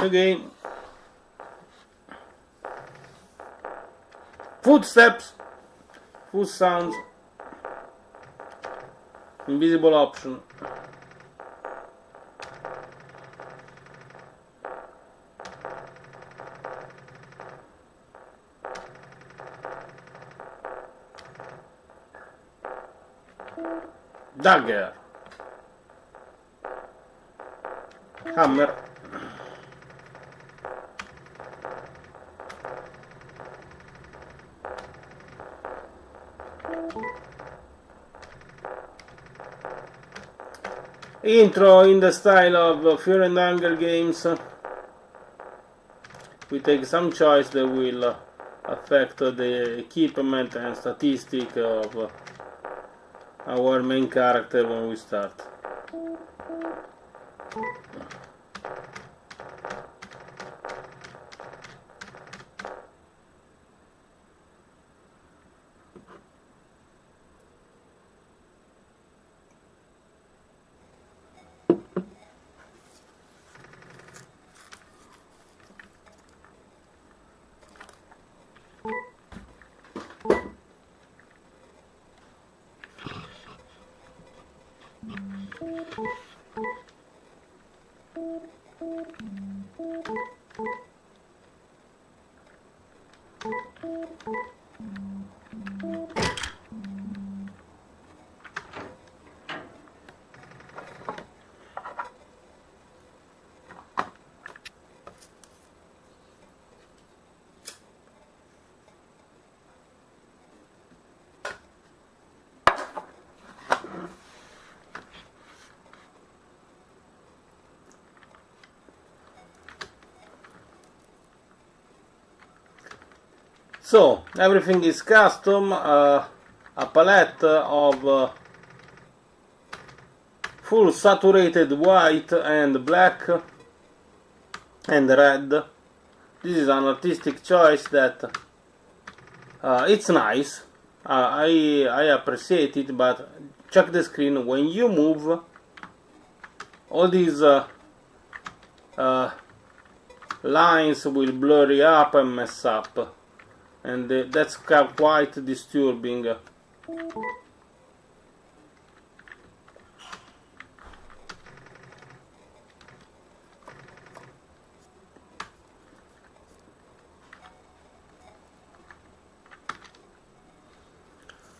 Again. Footsteps. Foot sounds. Invisible option. Dagger. Hammer. Intro in the style of Fear and Hunger games. We take some choice that will affect the equipment and statistic of our main character when we start. So everything is custom, a palette of full saturated white and black and red. This is an artistic choice that it's nice, I appreciate it, but check the screen. When you move, all these lines will blurry up and mess up. And that's quite disturbing.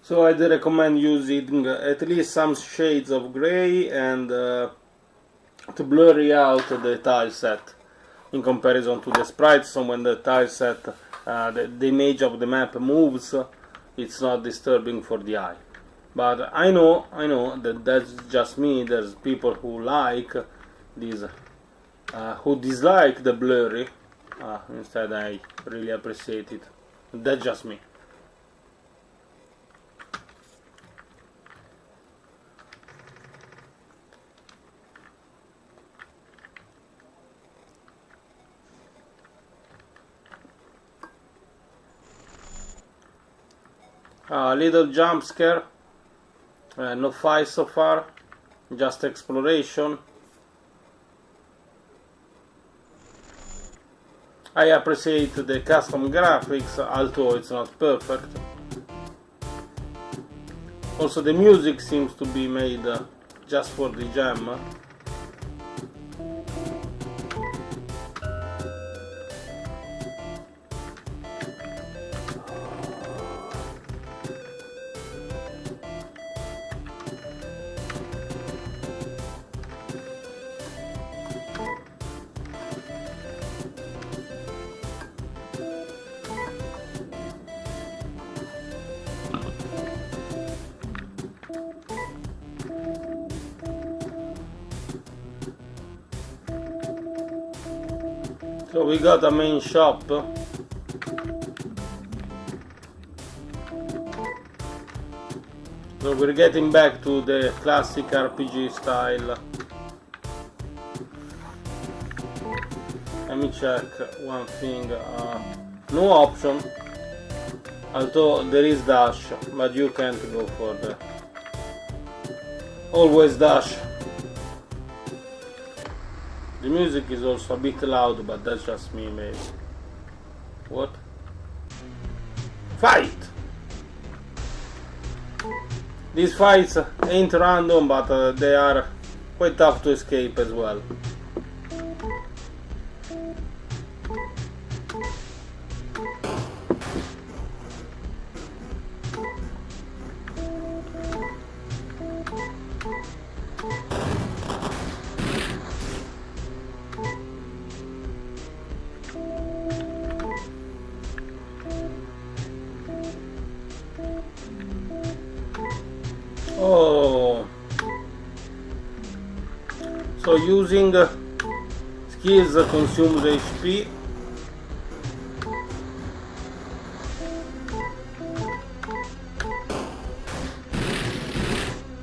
So I'd recommend using at least some shades of gray and to blurry out the tile set in comparison to the sprites. So when the tile set the image of the map moves, it's not disturbing for the eye. But I know that that's just me. There's people who like these, who dislike the blurry. Instead, I really appreciate it. That's just me. Little jump scare, no fight so far, just exploration. I appreciate the custom graphics, although it's not perfect. Also the music seems to be made just for the jam. So we got a main shop. So we're getting back to the classic RPG style. Let me check one thing. No option, although there is dash, but you can't go for the always dash. The music is also a bit loud, but that's just me, maybe. What? Fight! These fights ain't random, but they are quite tough to escape as well. Oh, so using skills consumes HP.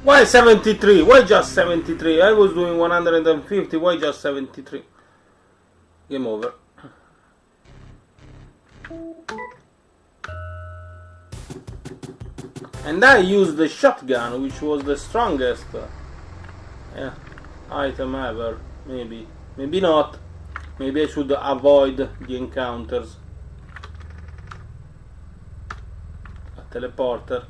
Why 73? Why just 73? I was doing 150. Why just 73? Game over. And I used the shotgun, which was the strongest item ever. Maybe. Maybe not. Maybe I should avoid the encounters. A teleporter.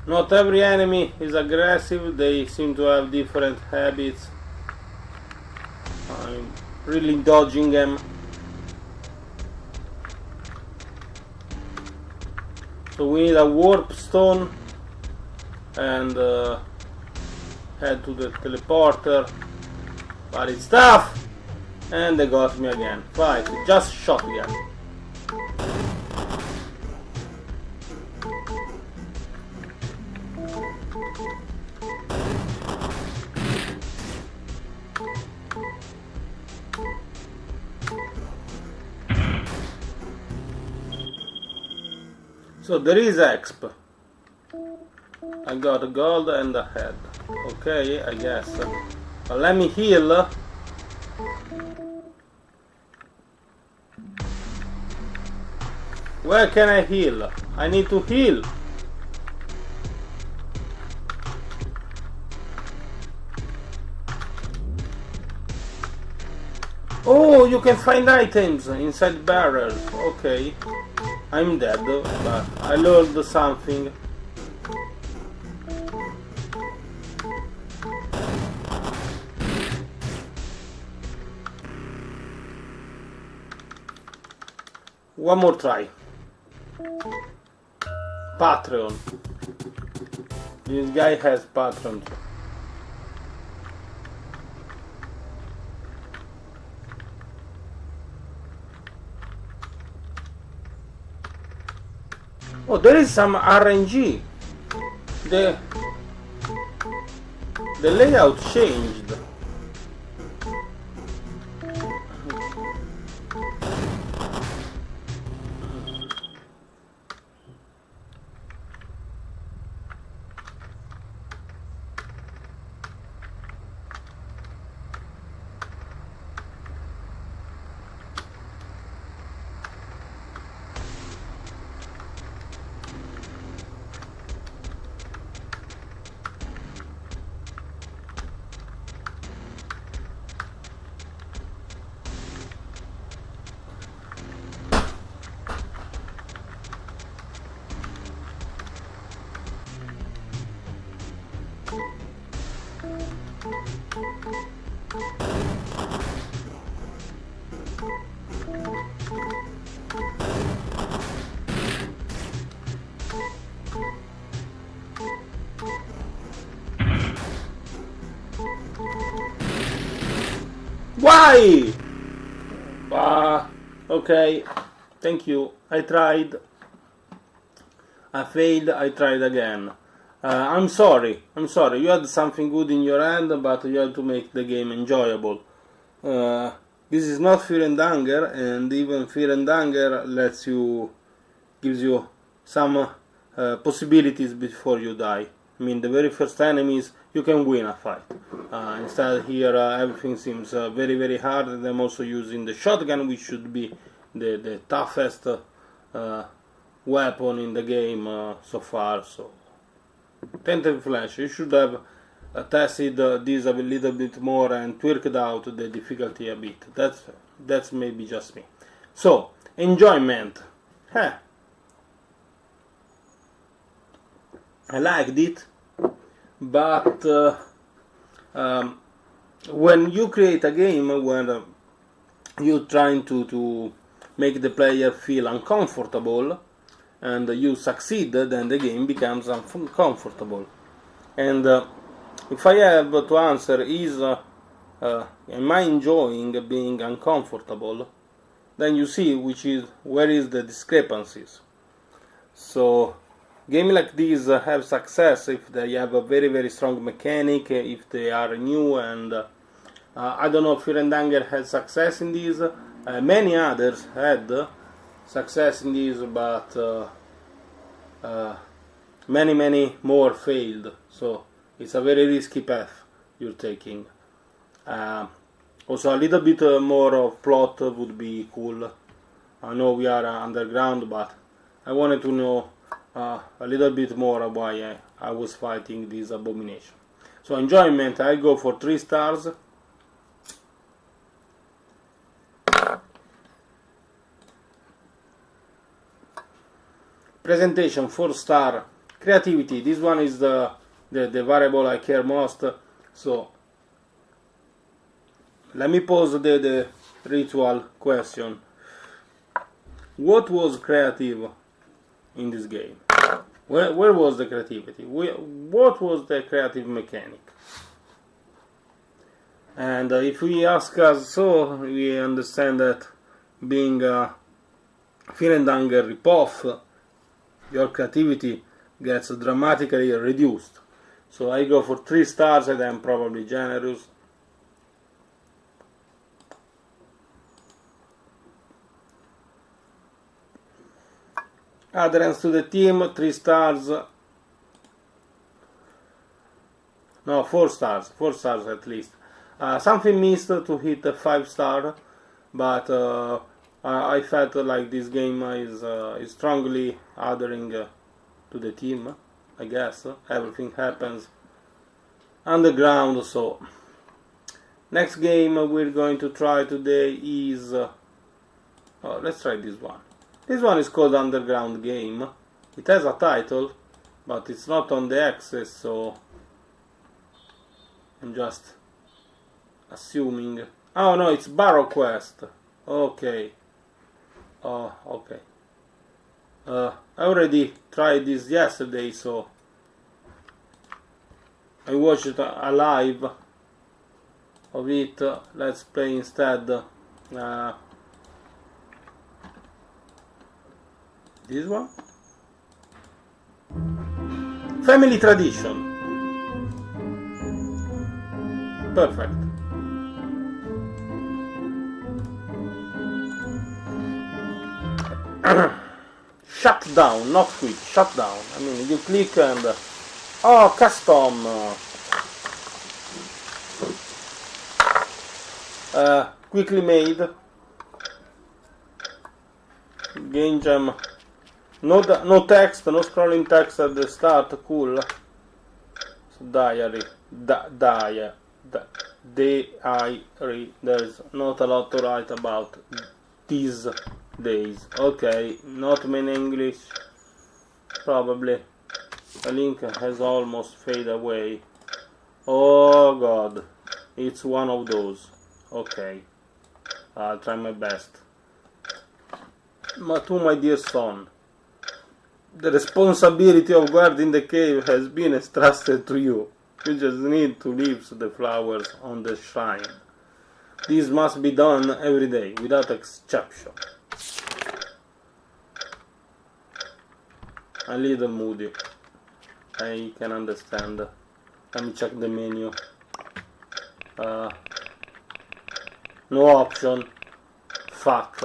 Not every enemy is aggressive. They seem to have different habits. I'm really dodging them. So we need a warp stone and head to the teleporter, but it's tough, and they got me again. Fight, just shotgun. So there is exp. I got a gold and a head. Okay, I guess. But let me heal. Where can I heal? I need to heal. Oh, you can find items inside barrels. Okay. I'm dead, but I learned something. One more try. Patreon. This guy has Patreon. Oh, there is some RNG. The layout changed. Why? Okay, thank you. I tried. I failed. I tried again. I'm sorry. You had something good in your hand, but you had to make the game enjoyable. This is not Fear and Hunger, and even Fear and Hunger gives you some possibilities before you die. I mean, the very first enemies, you can win a fight. Instead here, everything seems very, very hard, and I'm also using the shotgun, which should be the toughest weapon in the game so far. So, Tainted Flesh, you should have tested this a little bit more and tweaked out the difficulty a bit. That's maybe just me. So, enjoyment. I liked it, but when you create a game where you're trying to make the player feel uncomfortable and you succeed, then the game becomes uncomfortable. And if I have to answer am I enjoying being uncomfortable, then you see where is the discrepancies. So games like these have success if they have a very, very strong mechanic, if they are new, and I don't know if Fear and Hunger had success in these. Many others had success in these, but many more failed. So it's a very risky path you're taking. Also, a little bit more of plot would be cool. I know we are underground, but I wanted to know a little bit more why I was fighting this abomination. So enjoyment, I go for 3 stars. Presentation, 4 star. Creativity, this one is the variable I care most. So let me pose the ritual question. What was creative in this game? Where was the creativity? What was the creative mechanic? And if we ask us so, we understand that being a Fear and Hunger ripoff, your creativity gets dramatically reduced. So I go for 3 stars, and I'm probably generous. Adherence to the team, 3 stars. No, 4 stars. 4 stars at least. Something missed to hit a 5 star, but I felt like this game is strongly adhering to the team, I guess. Everything happens underground, so. Next game we're going to try today is... let's try this one. This one is called Underground Game. It has a title, but it's not on the Access, so I'm just assuming. Oh no, it's Barrow Quest. Okay. Oh, okay. I already tried this yesterday, so I watched a live of it. Let's play instead. This one? Family Tradition. Perfect. Shut down, not quit, shut down. I mean, you click and... oh, custom. Quickly made. Game jam. No text, no scrolling text at the start, cool. So diary, diary, there's not a lot to write about these days. Okay, not in English, probably. The link has almost faded away. Oh god, it's one of those. Okay, I'll try my best. To my dear son, the responsibility of guarding the cave has been entrusted to you. You just need to leave the flowers on the shrine. This must be done every day, without exception. A little moody. I can understand. Let me check the menu. No option. Fuck.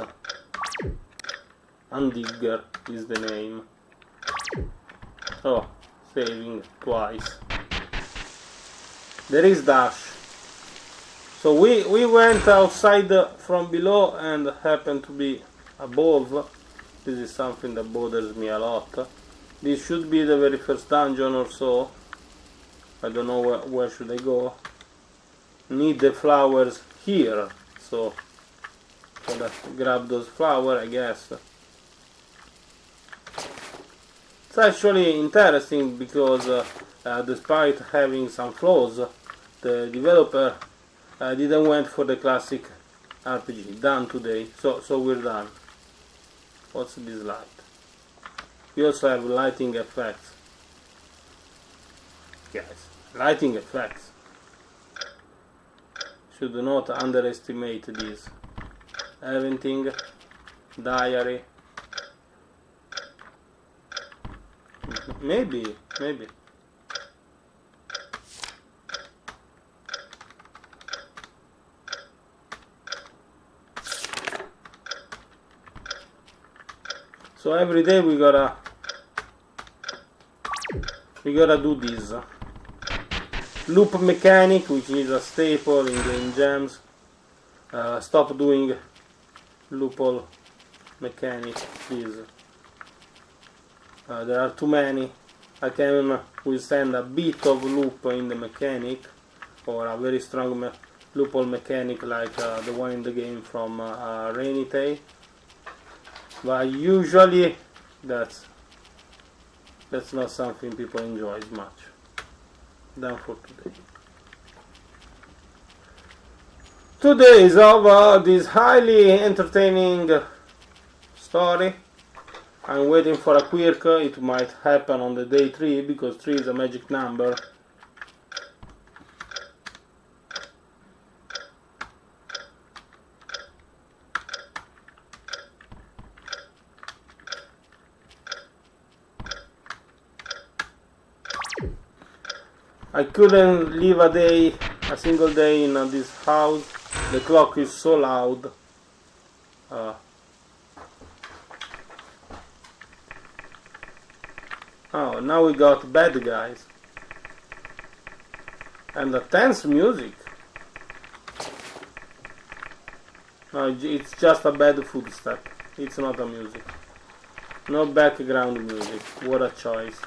Undigger is the name. Oh, saving twice. There is dash. So we went outside from below and happened to be above. This is something that bothers me a lot. This should be the very first dungeon or so. I don't know where should I go. Need the flowers here, so let's grab those flowers, I guess. It's actually interesting because despite having some flaws, the developer didn't went for the classic RPG. Done today, so we're done. What's this light? We also have lighting effects. Guys, lighting effects. Should not underestimate this. Everything, diary. Maybe. So every day we gotta do this loop mechanic, which is a staple in game jams. Stop doing loophole mechanic, please. There are too many. I can withstand a bit of loop in the mechanic, or a very strong loophole mechanic like the one in the game from Rainy Day. But usually that's not something people enjoy as much. Done for today. Today is about this highly entertaining story. I'm waiting for a quirk. It might happen on the day 3 because 3 is a magic number. I couldn't live a single day in this house. The clock is so loud. Oh, now we got bad guys. And the tense music. No, it's just a bad footstep. It's not a music. No background music. What a choice.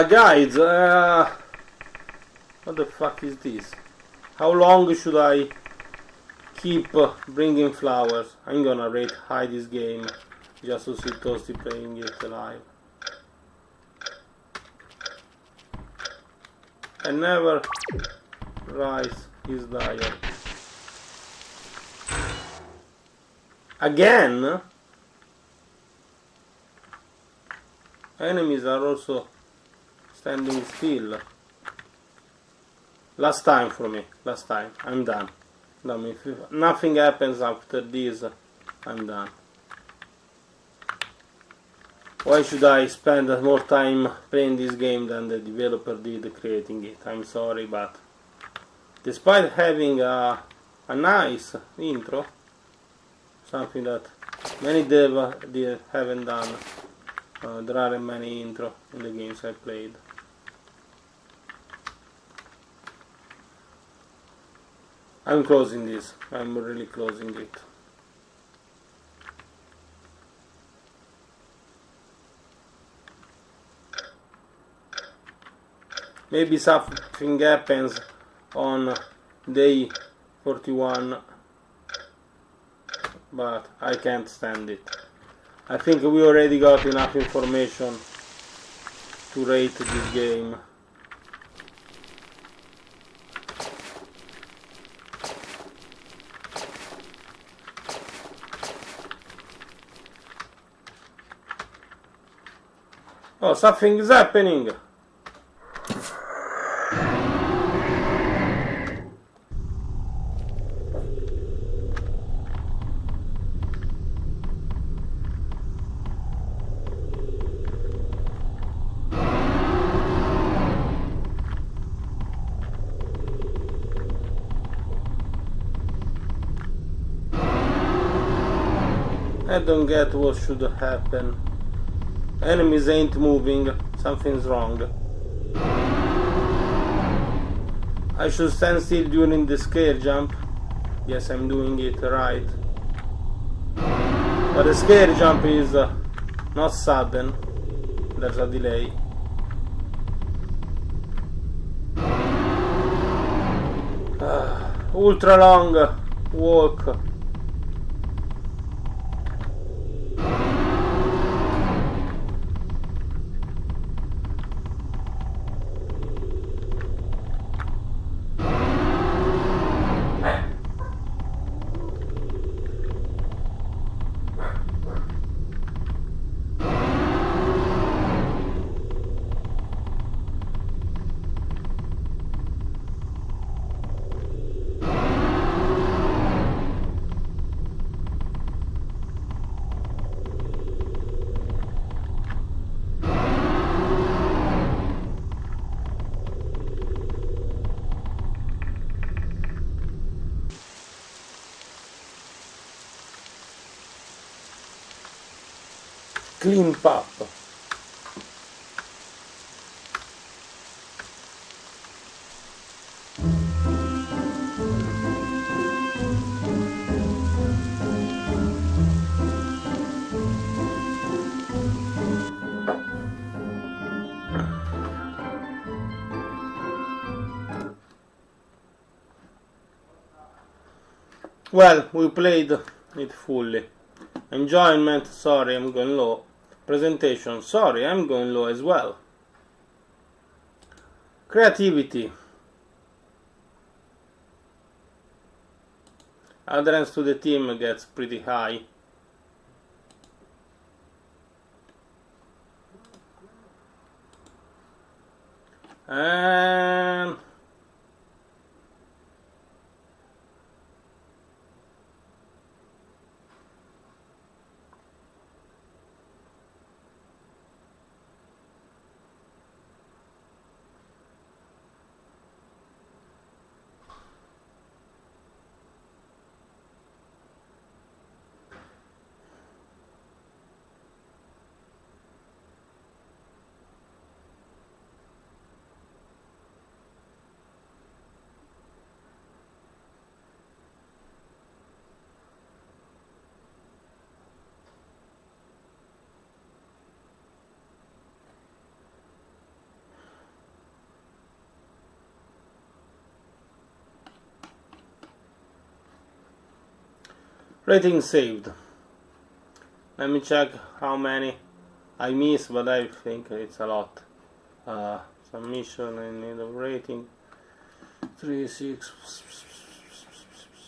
Guys, what the fuck is this? How long should I keep bringing flowers? I'm gonna rate high this game just to see Toasty playing it live. I never rise his diet. Again? Enemies are also standing still. Last time for me. Last time. I'm done. If nothing happens after this, I'm done. Why should I spend more time playing this game than the developer did creating it? I'm sorry, but despite having a nice intro, something that many devs haven't done, there aren't many intro in the games I played. I'm closing this. I'm really closing it. Maybe something happens on day 41, but I can't stand it. I think we already got enough information to rate this game. Oh, something is happening! I don't get what should happen. Enemies ain't moving. Something's wrong. I should stand still during the scare jump. Yes, I'm doing it right. But the scare jump is not sudden. There's a delay. Ultra long walk. Clean up. Well, we played it fully. Enjoyment, sorry, I'm going low. Presentation, sorry, I'm going low as well. Creativity. Adherence to the team gets pretty high. And rating saved. Let me check how many I missed, but I think it's a lot. Submission in need of rating. 3, 6.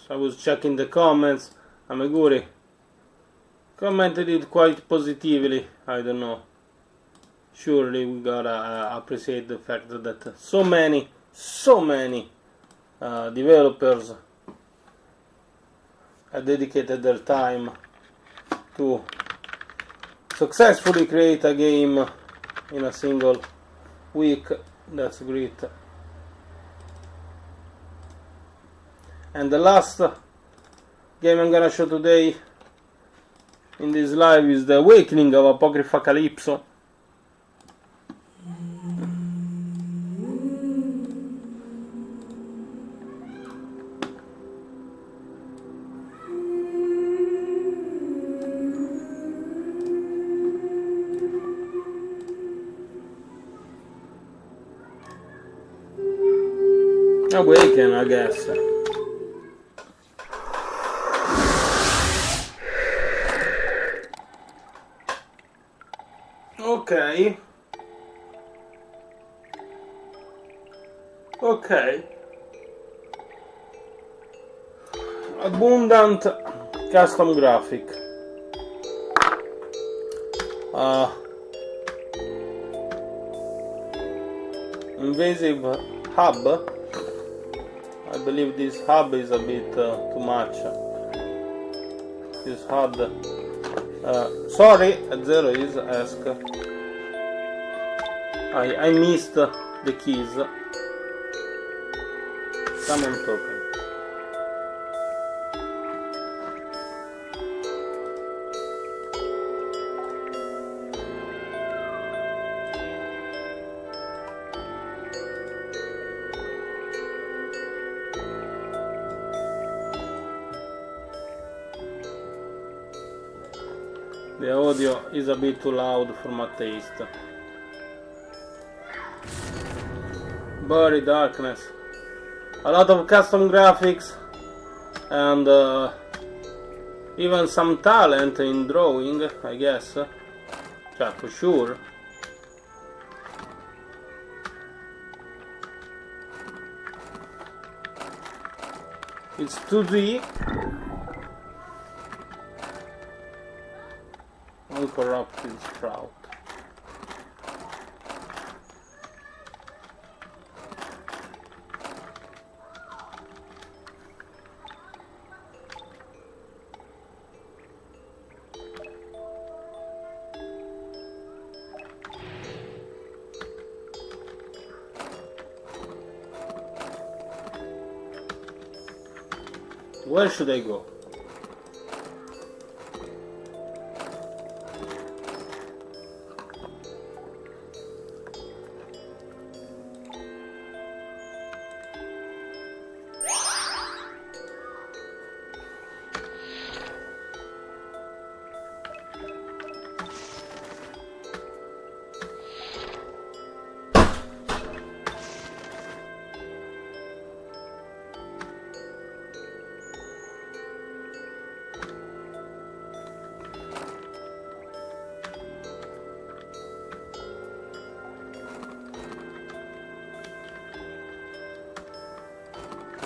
I was checking the comments. Ameguri commented it quite positively. I don't know. Surely we gotta appreciate the fact that so many developers have dedicated their time to successfully create a game in a single week. That's great. And the last game I'm gonna show today in this live is the Awakening of Apocrypha Calypso. Awaken, I guess. Okay. Abundant custom graphic. Invasive hub. I believe this hub is a bit too much. This hub. Sorry, Zero is ask. I missed the keys. Summon token. The audio is a bit too loud for my taste. Blurry darkness. A lot of custom graphics and even some talent in drawing, I guess. Yeah, for sure. It's 2D. Uncorrupted Sprout. Where should I go?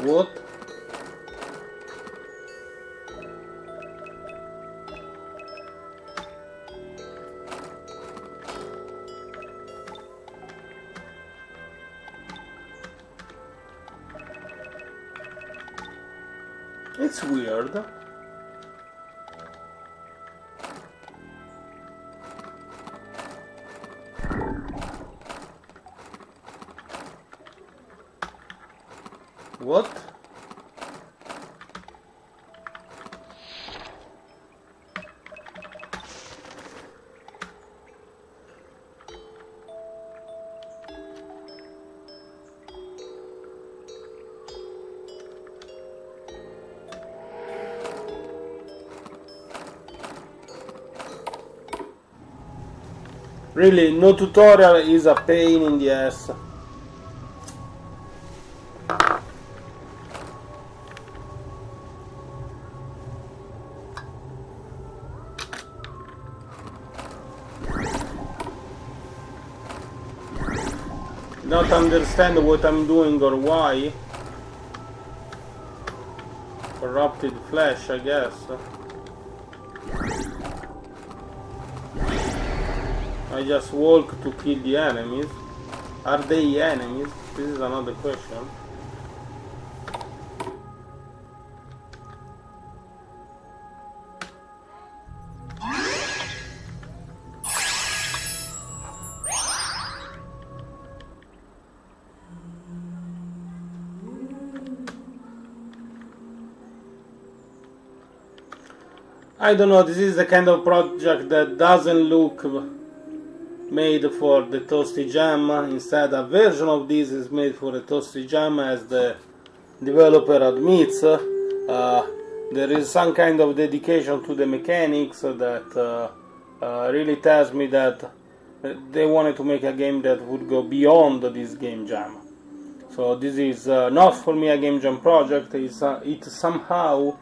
What? It's weird. What? Really, no tutorial is a pain in the ass. Not understand what I'm doing or why. Corrupted Flesh, I guess. I just walk to kill the enemies. Are they enemies? This is another question. I don't know, this is the kind of project that doesn't look made for the ToastyTime. Instead, a version of this is made for the ToastyTime, as the developer admits. There is some kind of dedication to the mechanics that really tells me that they wanted to make a game that would go beyond this game jam. So this is not for me a game jam project. It somehow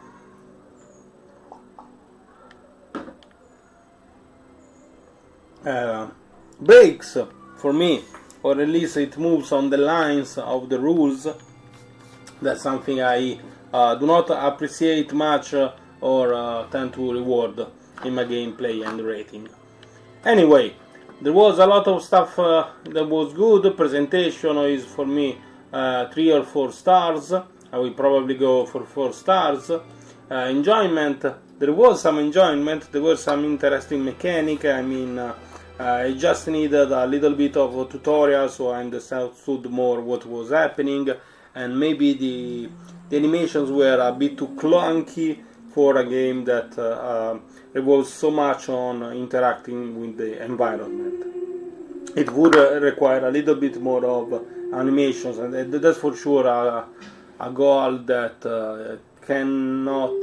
breaks for me, or at least it moves on the lines of the rules. That's something I do not appreciate much or tend to reward in my gameplay and rating. Anyway, there was a lot of stuff that was good. The presentation is for me 3 or 4 stars. I will probably go for 4 stars. Enjoyment, there was some enjoyment, there was some interesting mechanic. I mean, I just needed a little bit of a tutorial so I understood more what was happening, and maybe the animations were a bit too clunky for a game that revolves so much on interacting with the environment. It would require a little bit more of animations, and that's for sure a goal that cannot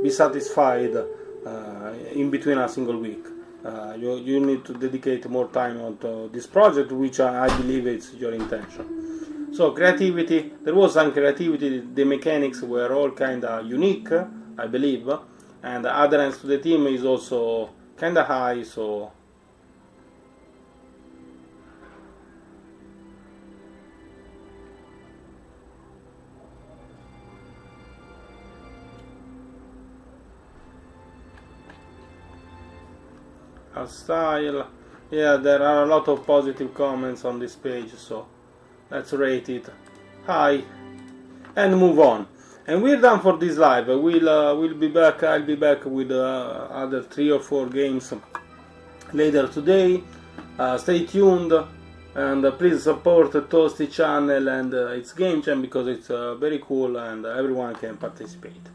be satisfied in between a single week. You need to dedicate more time onto this project, which I believe it's your intention. So creativity, there was some creativity. The mechanics were all kind of unique, I believe, and the adherence to the team is also kind of high. So style, yeah, there are a lot of positive comments on this page, so let's rate it high and move on. And we're done for this live. We'll be back. I'll be back with other 3 or 4 games later today. Stay tuned, and please support the Toasty channel and its game jam, because it's very cool and everyone can participate.